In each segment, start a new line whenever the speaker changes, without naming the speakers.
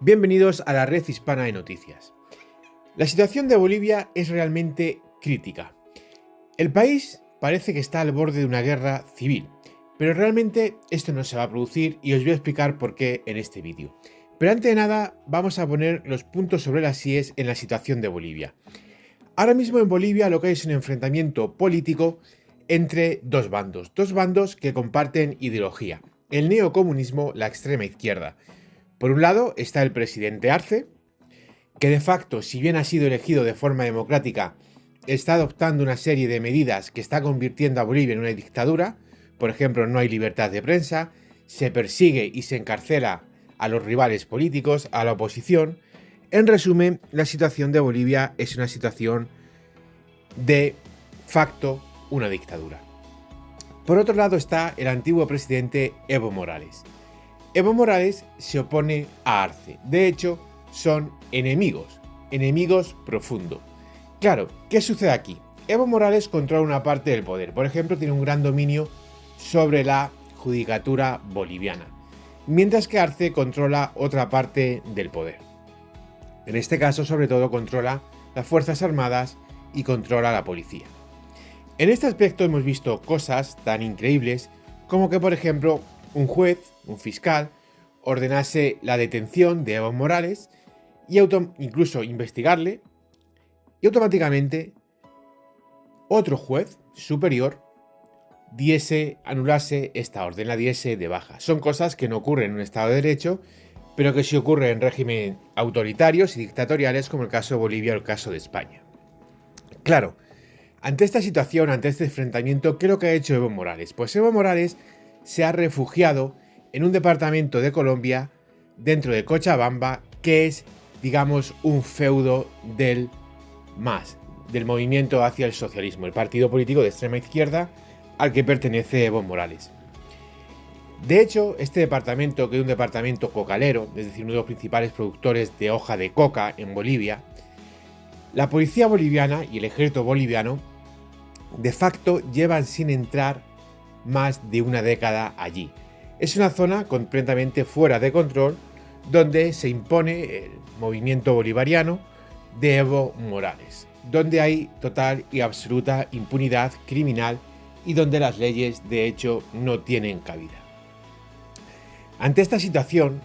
Bienvenidos a la red hispana de noticias. La situación de Bolivia es realmente crítica. El país parece que está al borde de una guerra civil, pero realmente esto no se va a producir y os voy a explicar por qué en este vídeo. Pero antes de nada, vamos a poner los puntos sobre las íes en la situación de Bolivia. Ahora mismo en Bolivia lo que hay es un enfrentamiento político entre dos bandos que comparten ideología: el neocomunismo, la extrema izquierda. Por un lado está el presidente Arce, que de facto, si bien ha sido elegido de forma democrática, está adoptando una serie de medidas que está convirtiendo a Bolivia en una dictadura. Por ejemplo, no hay libertad de prensa, se persigue y se encarcela a los rivales políticos, a la oposición. En resumen, la situación de Bolivia es una situación de facto una dictadura. Por otro lado está el antiguo presidente Evo Morales. Evo Morales se opone a Arce. De hecho, son enemigos profundos. Claro, ¿qué sucede aquí? Evo Morales controla una parte del poder. Por ejemplo, tiene un gran dominio sobre la judicatura boliviana, mientras que Arce controla otra parte del poder. En este caso, sobre todo, controla las Fuerzas Armadas y controla la policía. En este aspecto hemos visto cosas tan increíbles como que, por ejemplo, un juez, un fiscal, ordenase la detención de Evo Morales y incluso investigarle, y automáticamente otro juez superior anulase esta orden, la diese de baja. Son cosas que no ocurren en un Estado de Derecho, pero que sí ocurren en regímenes autoritarios y dictatoriales, como el caso de Bolivia o el caso de España. Claro, ante esta situación, ante este enfrentamiento, ¿qué es lo que ha hecho Evo Morales? Pues Evo Morales se ha refugiado en un departamento de Colombia dentro de Cochabamba, que es, digamos, un feudo del MAS, del movimiento hacia el socialismo, el partido político de extrema izquierda al que pertenece Evo Morales. De hecho, este departamento, que es un departamento cocalero, es decir, uno de los principales productores de hoja de coca en Bolivia, la policía boliviana y el ejército boliviano de facto llevan sin entrar más de una década allí. Es una zona completamente fuera de control donde se impone el movimiento bolivariano de Evo Morales, donde hay total y absoluta impunidad criminal y donde las leyes de hecho no tienen cabida. Ante esta situación,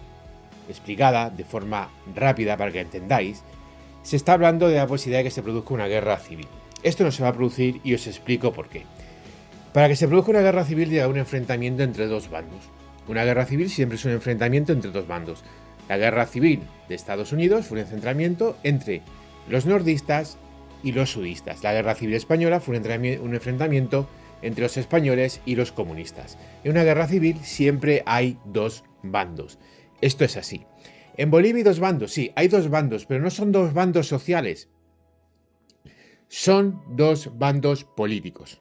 explicada de forma rápida para que entendáis, se está hablando de la posibilidad de que se produzca una guerra civil. Esto no se va a producir y os explico por qué. Para que se produzca una guerra civil llega un enfrentamiento entre dos bandos. Una guerra civil siempre es un enfrentamiento entre dos bandos. La guerra civil de Estados Unidos fue un enfrentamiento entre los nordistas y los sudistas. La guerra civil española fue un enfrentamiento entre los españoles y los comunistas. En una guerra civil siempre hay dos bandos. Esto es así. En Bolivia hay dos bandos, sí, hay dos bandos, pero no son dos bandos sociales. Son dos bandos políticos.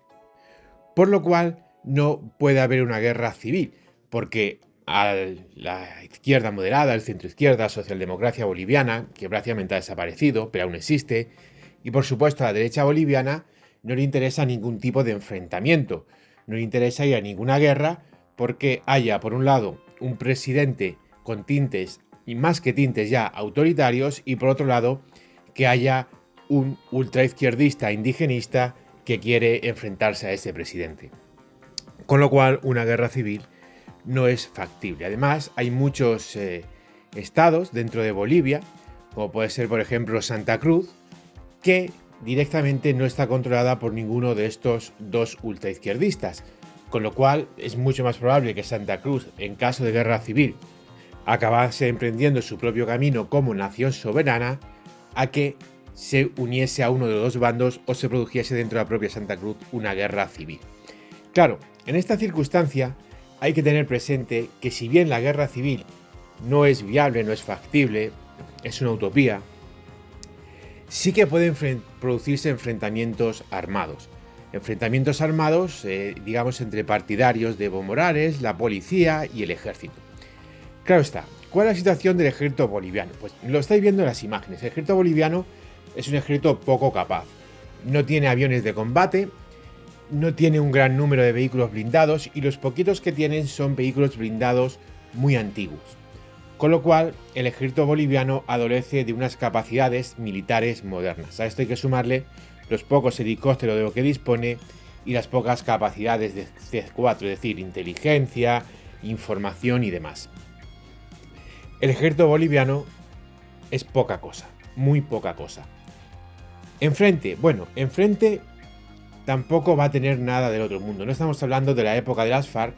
Por lo cual no puede haber una guerra civil, porque a la izquierda moderada, el centro izquierda, socialdemocracia boliviana, que prácticamente ha desaparecido, pero aún existe, y por supuesto a la derecha boliviana no le interesa ningún tipo de enfrentamiento, no le interesa ir a ninguna guerra porque haya, por un lado, un presidente con tintes, y más que tintes ya, autoritarios, y por otro lado, que haya un ultraizquierdista indigenista que quiere enfrentarse a ese presidente. Con lo cual, una guerra civil no es factible. Además, hay muchos estados dentro de Bolivia, como puede ser, por ejemplo, Santa Cruz, que directamente no está controlada por ninguno de estos dos ultraizquierdistas. Con lo cual, es mucho más probable que Santa Cruz, en caso de guerra civil, acabase emprendiendo su propio camino como nación soberana, a que se uniese a uno de los dos bandos o se produjese dentro de la propia Santa Cruz una guerra civil. Claro, en esta circunstancia hay que tener presente que si bien la guerra civil no es viable, no es factible, es una utopía, sí que pueden producirse enfrentamientos armados. Enfrentamientos armados, digamos, entre partidarios de Evo Morales, la policía y el ejército. Claro está, ¿cuál es la situación del ejército boliviano? Pues lo estáis viendo en las imágenes. El ejército boliviano es un ejército poco capaz. No tiene aviones de combate, no tiene un gran número de vehículos blindados y los poquitos que tienen son vehículos blindados muy antiguos. con lo cual el ejército boliviano adolece de unas capacidades militares modernas. A esto hay que sumarle los pocos helicópteros de los que dispone y las pocas capacidades de C4, es decir, inteligencia, información y demás. El ejército boliviano es poca cosa, muy poca cosa. Enfrente tampoco va a tener nada del otro mundo. No estamos hablando de la época de las FARC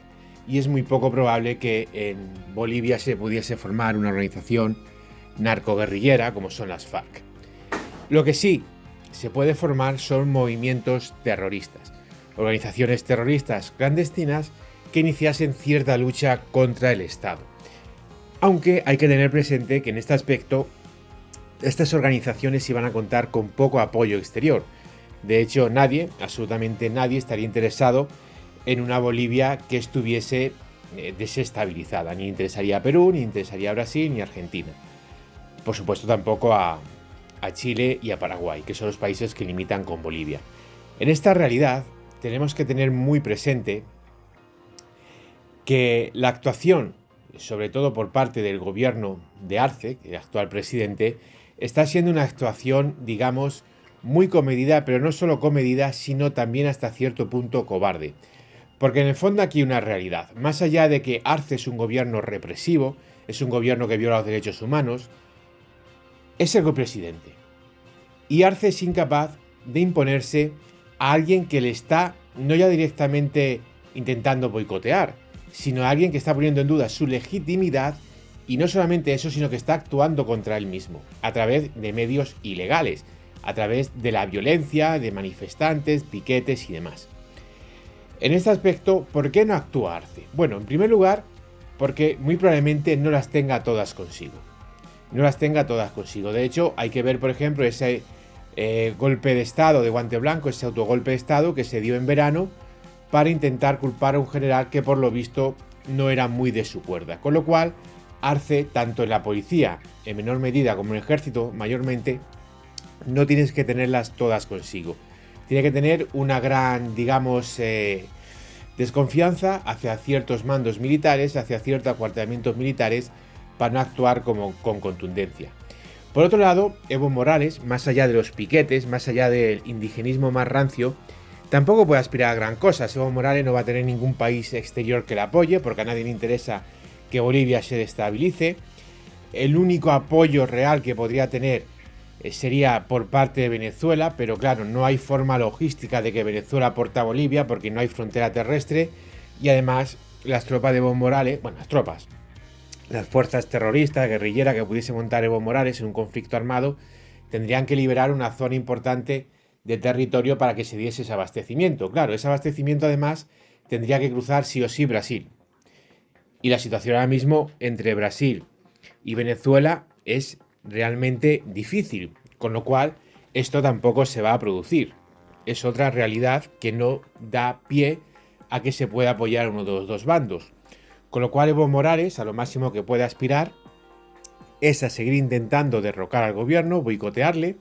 y es muy poco probable que en Bolivia se pudiese formar una organización narcoguerrillera como son las FARC. Lo que sí se puede formar son movimientos terroristas, organizaciones terroristas clandestinas que iniciasen cierta lucha contra el Estado. Aunque hay que tener presente que en este aspecto estas organizaciones iban a contar con poco apoyo exterior. De hecho, absolutamente nadie, estaría interesado en una Bolivia que estuviese desestabilizada. Ni interesaría a Perú, ni interesaría a Brasil, ni a Argentina. Por supuesto, tampoco a Chile y a Paraguay, que son los países que limitan con Bolivia. En esta realidad, tenemos que tener muy presente que la actuación, sobre todo por parte del gobierno de Arce, el actual presidente, está siendo una actuación, digamos, muy comedida, pero no solo comedida, sino también hasta cierto punto cobarde. Porque en el fondo aquí hay una realidad. Más allá de que Arce es un gobierno represivo, es un gobierno que viola los derechos humanos, es el presidente. Y Arce es incapaz de imponerse a alguien que le está, no ya directamente intentando boicotear, sino a alguien que está poniendo en duda su legitimidad. Y no solamente eso, sino que está actuando contra él mismo, a través de medios ilegales, a través de la violencia, de manifestantes, piquetes y demás. En este aspecto, ¿por qué no actúa Arce? Bueno, en primer lugar, porque muy probablemente no las tenga todas consigo. De hecho, hay que ver, por ejemplo, ese golpe de Estado de guante blanco, ese autogolpe de Estado que se dio en verano para intentar culpar a un general que por lo visto no era muy de su cuerda. Con lo cual, Arce, tanto en la policía, en menor medida, como en el ejército, mayormente, no tienes que tenerlas todas consigo. Tiene que tener una gran, digamos, desconfianza hacia ciertos mandos militares, hacia ciertos acuartelamientos militares, para no actuar con contundencia. Por otro lado, Evo Morales, más allá de los piquetes, más allá del indigenismo más rancio, tampoco puede aspirar a gran cosa. Evo Morales no va a tener ningún país exterior que le apoye, porque a nadie le interesa que Bolivia se destabilice. El único apoyo real que podría tener sería por parte de Venezuela, pero claro, no hay forma logística de que Venezuela aporte a Bolivia porque no hay frontera terrestre y además las tropas de Evo Morales, las fuerzas terroristas, guerrilleras que pudiese montar Evo Morales en un conflicto armado, tendrían que liberar una zona importante de territorio para que se diese ese abastecimiento. Claro, ese abastecimiento además tendría que cruzar sí o sí Brasil. Y la situación ahora mismo entre Brasil y Venezuela es realmente difícil, con lo cual esto tampoco se va a producir. Es otra realidad que no da pie a que se pueda apoyar a uno de los dos bandos. Con lo cual Evo Morales a lo máximo que puede aspirar es a seguir intentando derrocar al gobierno, boicotearle.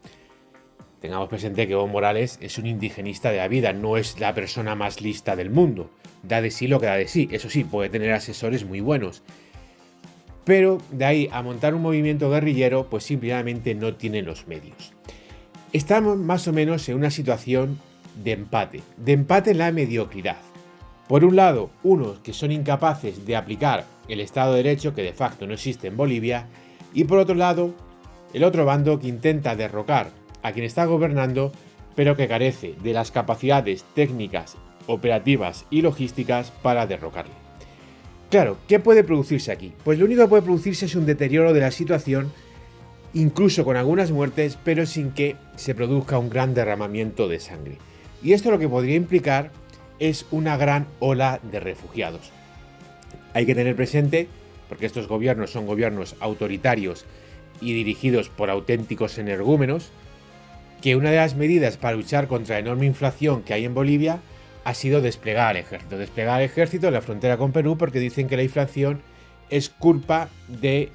Tengamos presente que Evo Morales es un indigenista de la vida, no es la persona más lista del mundo. Da de sí lo que da de sí. Eso sí, puede tener asesores muy buenos. Pero de ahí a montar un movimiento guerrillero, pues simplemente no tiene los medios. Estamos más o menos en una situación de empate en la mediocridad. Por un lado, unos que son incapaces de aplicar el Estado de Derecho, que de facto no existe en Bolivia, y por otro lado, el otro bando que intenta derrocar a quien está gobernando, pero que carece de las capacidades técnicas, operativas y logísticas para derrocarle. Claro, ¿qué puede producirse aquí? Pues lo único que puede producirse es un deterioro de la situación, incluso con algunas muertes, pero sin que se produzca un gran derramamiento de sangre. Y esto lo que podría implicar es una gran ola de refugiados. Hay que tener presente, porque estos gobiernos son gobiernos autoritarios y dirigidos por auténticos energúmenos, que una de las medidas para luchar contra la enorme inflación que hay en Bolivia ha sido desplegar al ejército en la frontera con Perú, porque dicen que la inflación es culpa del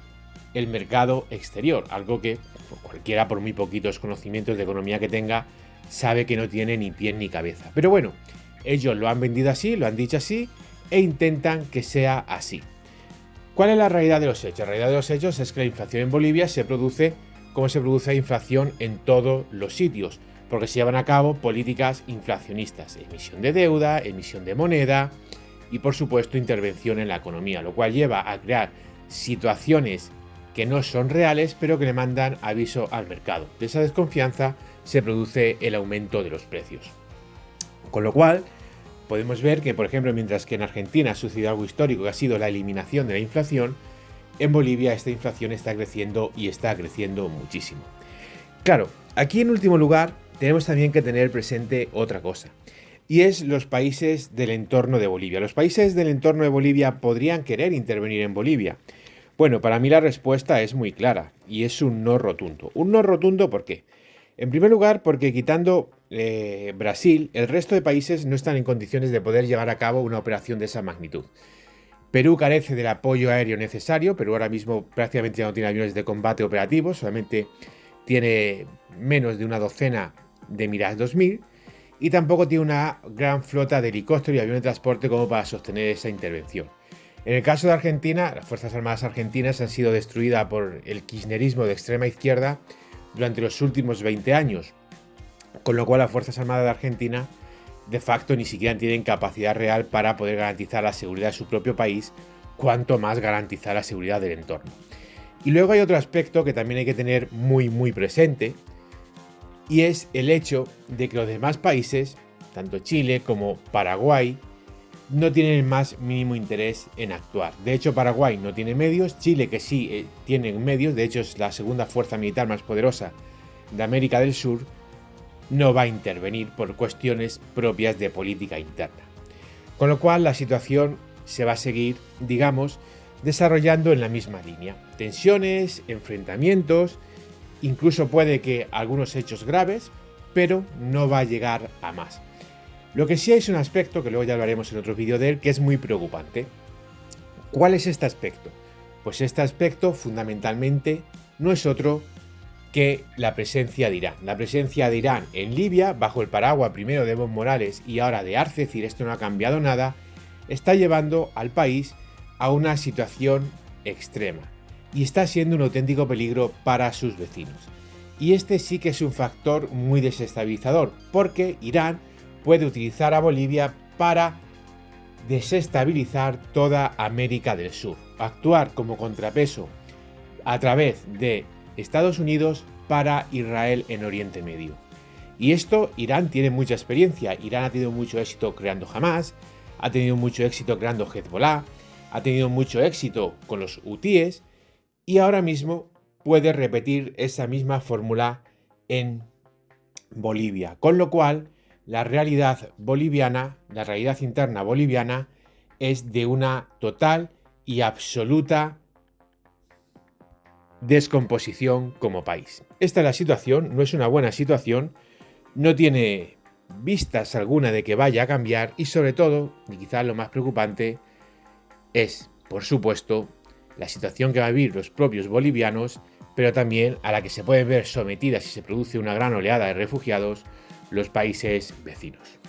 mercado exterior, algo que cualquiera, por muy poquitos conocimientos de economía que tenga, sabe que no tiene ni pie ni cabeza. Pero bueno, ellos lo han vendido así, lo han dicho así e intentan que sea así. ¿Cuál es la realidad de los hechos? La realidad de los hechos es que la inflación en Bolivia se produce como se produce inflación en todos los sitios, porque se llevan a cabo políticas inflacionistas, emisión de deuda, emisión de moneda y por supuesto intervención en la economía, lo cual lleva a crear situaciones que no son reales pero que le mandan aviso al mercado. De esa desconfianza se produce el aumento de los precios. Con lo cual podemos ver que, por ejemplo, mientras que en Argentina ha sucedido algo histórico que ha sido la eliminación de la inflación, en Bolivia esta inflación está creciendo y está creciendo muchísimo. Claro, aquí en último lugar tenemos también que tener presente otra cosa, y es los países del entorno de Bolivia. Los países del entorno de Bolivia podrían querer intervenir en Bolivia. Bueno, para mí la respuesta es muy clara y es un no rotundo. Un no rotundo, ¿por qué? En primer lugar, porque quitando Brasil, el resto de países no están en condiciones de poder llevar a cabo una operación de esa magnitud. Perú carece del apoyo aéreo necesario. Perú ahora mismo prácticamente ya no tiene aviones de combate operativos, solamente tiene menos de una docena de Mirage 2000 y tampoco tiene una gran flota de helicópteros y aviones de transporte como para sostener esa intervención. En el caso de Argentina, las Fuerzas Armadas argentinas han sido destruidas por el kirchnerismo de extrema izquierda durante los últimos 20 años, con lo cual las Fuerzas Armadas de Argentina de facto ni siquiera tienen capacidad real para poder garantizar la seguridad de su propio país, cuanto más garantizar la seguridad del entorno. Y luego hay otro aspecto que también hay que tener muy presente, y es el hecho de que los demás países, tanto Chile como Paraguay, no tienen el más mínimo interés en actuar. De hecho, Paraguay no tiene medios, Chile que sí tiene medios, de hecho es la segunda fuerza militar más poderosa de América del Sur, no va a intervenir por cuestiones propias de política interna. Con lo cual la situación se va a seguir, digamos, desarrollando en la misma línea. Tensiones, enfrentamientos, incluso puede que algunos hechos graves, pero no va a llegar a más. Lo que sí es un aspecto, que luego ya hablaremos en otro vídeo de él, que es muy preocupante. ¿Cuál es este aspecto? Pues este aspecto fundamentalmente no es otro que la presencia de Irán. La presencia de Irán en Libia, bajo el paraguas primero de Evo Morales y ahora de Arce, es decir, esto no ha cambiado nada, está llevando al país a una situación extrema y está siendo un auténtico peligro para sus vecinos. Y este sí que es un factor muy desestabilizador, porque Irán puede utilizar a Bolivia para desestabilizar toda América del Sur, actuar como contrapeso a través de Estados Unidos para Israel en Oriente Medio. Y esto Irán tiene mucha experiencia. Irán ha tenido mucho éxito creando Hamas, ha tenido mucho éxito creando Hezbollah, ha tenido mucho éxito con los hutíes y ahora mismo puede repetir esa misma fórmula en Bolivia. Con lo cual, la realidad boliviana, la realidad interna boliviana, es de una total y absoluta descomposición como país. Esta es la situación, no es una buena situación, no tiene vistas alguna de que vaya a cambiar y sobre todo, y quizás lo más preocupante, es, por supuesto, la situación que van a vivir los propios bolivianos, pero también a la que se pueden ver sometidas si se produce una gran oleada de refugiados los países vecinos.